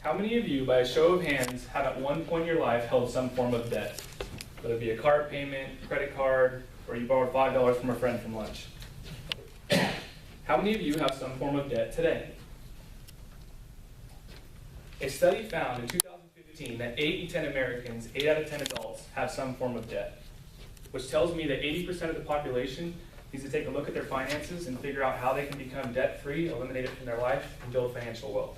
How many of you, by a show of hands, have at one point in your life held some form of debt? Whether it be a car payment, credit card, or you borrowed $5 from a friend from lunch. How many of you have some form of debt today? A study found in 2015 that 8 in 10 Americans, 8 out of 10 adults, have some form of debt, which tells me that 80% of the population needs to take a look at their finances and figure out how they can become debt-free, eliminate it from their life, and build financial wealth.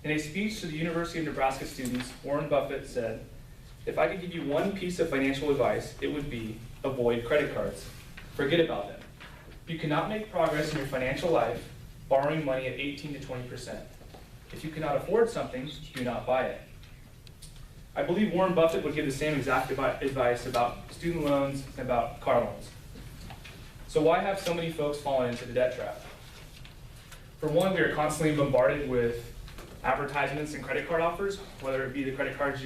In a speech to the University of Nebraska students, Warren Buffett said, "If I could give you one piece of financial advice, it would be avoid credit cards. Forget about them. You cannot make progress in your financial life borrowing money at 18 to 20%. If you cannot afford something, do not buy it." I believe Warren Buffett would give the same exact advice about student loans and about car loans. So why have so many folks fallen into the debt trap? For one, we are constantly bombarded with advertisements and credit card offers, whether it be the credit cards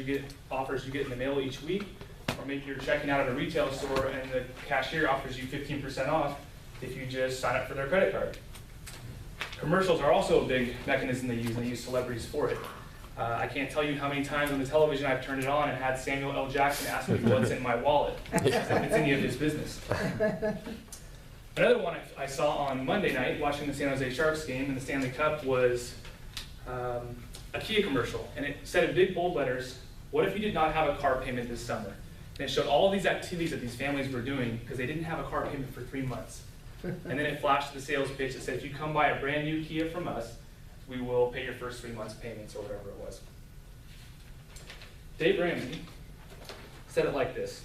offers you get in the mail each week, or maybe you're checking out at a retail store and the cashier offers you 15% off if you just sign up for their credit card. Commercials are also a big mechanism they use, and they use celebrities for it. I can't tell you how many times on the television I've turned it on and had Samuel L. Jackson ask me what's in my wallet, if it's any of his business. Another one I saw on Monday night watching the San Jose Sharks game in the Stanley Cup was a Kia commercial, and it said in big bold letters, "What if you did not have a car payment this summer?" And it showed all of these activities that these families were doing because they didn't have a car payment for 3 months. And then it flashed the sales pitch that said, "If you come buy a brand new Kia from us, we will pay your first 3 months payments," or whatever it was. Dave Ramsey said it like this,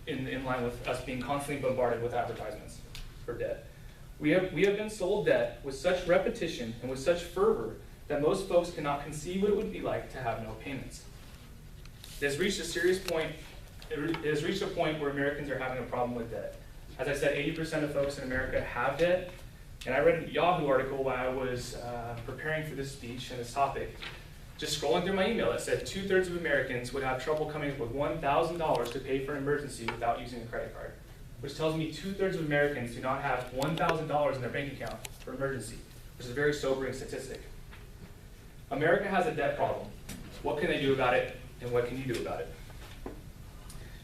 in line with us being constantly bombarded with advertisements for debt. We have been sold debt with such repetition and with such fervor that most folks cannot conceive what it would be like to have no payments. It has reached a point where Americans are having a problem with debt. As I said, 80% of folks in America have debt. And I read a Yahoo article while I was preparing for this speech and this topic. Just scrolling through my email, it said 2/3 of Americans would have trouble coming up with $1,000 to pay for an emergency without using a credit card, which tells me 2/3 of Americans do not have $1,000 in their bank account for emergency, which is a very sobering statistic. America has a debt problem. What can they do about it, and what can you do about it?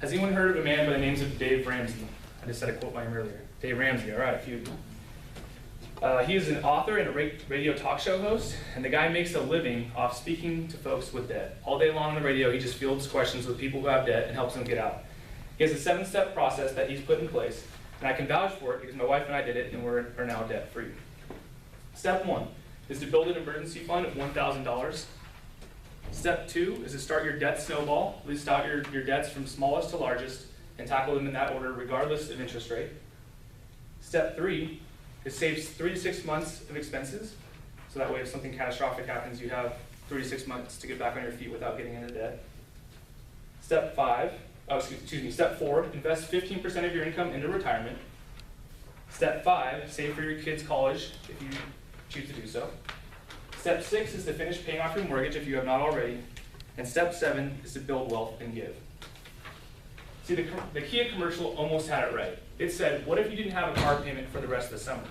Has anyone heard of a man by the name of Dave Ramsey? I just said I quote by him earlier. Dave Ramsey, all right, a few of you. He is an author and a radio talk show host, and the guy makes a living off speaking to folks with debt. All day long on the radio, he just fields questions with people who have debt and helps them get out. He has a 7-step process that he's put in place, and I can vouch for it because my wife and I did it, and we're now debt-free. Step 1 is to build an emergency fund of $1,000. Step 2 is to start your debt snowball. List out your debts from smallest to largest and tackle them in that order regardless of interest rate. Step 3 is save 3 to 6 months of expenses. So that way if something catastrophic happens, you have 3 to 6 months to get back on your feet without getting into debt. Step 4, invest 15% of your income into retirement. Step 5, save for your kids' college if you choose to do so. Step 6 is to finish paying off your mortgage if you have not already. And step 7 is to build wealth and give. See, the Kia commercial almost had it right. It said, what if you didn't have a car payment for the rest of the summer?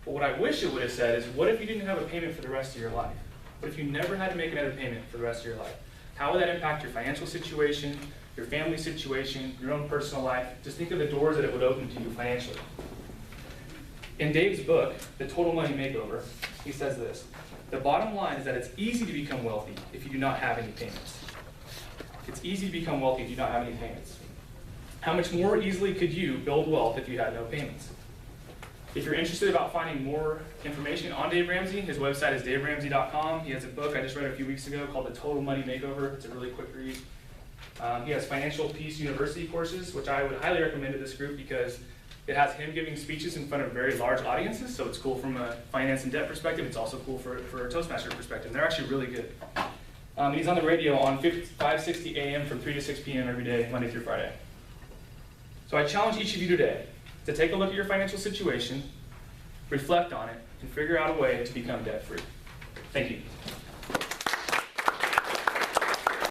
But what I wish it would have said is, what if you didn't have a payment for the rest of your life? What if you never had to make another payment for the rest of your life? How would that impact your financial situation, your family situation, your own personal life? Just think of the doors that it would open to you financially. In Dave's book, The Total Money Makeover, he says this: the bottom line is that it's easy to become wealthy if you do not have any payments. It's easy to become wealthy if you don't have any payments. How much more easily could you build wealth if you had no payments? If you're interested about finding more information on Dave Ramsey, his website is daveramsey.com. He has a book I just read a few weeks ago called The Total Money Makeover. It's a really quick read. He has Financial Peace University courses, which I would highly recommend to this group because it has him giving speeches in front of very large audiences, so it's cool from a finance and debt perspective. It's also cool for a Toastmaster perspective. They're actually really good. He's on the radio on 560 AM from 3 to 6 PM every day, Monday through Friday. So I challenge each of you today to take a look at your financial situation, reflect on it, and figure out a way to become debt-free. Thank you.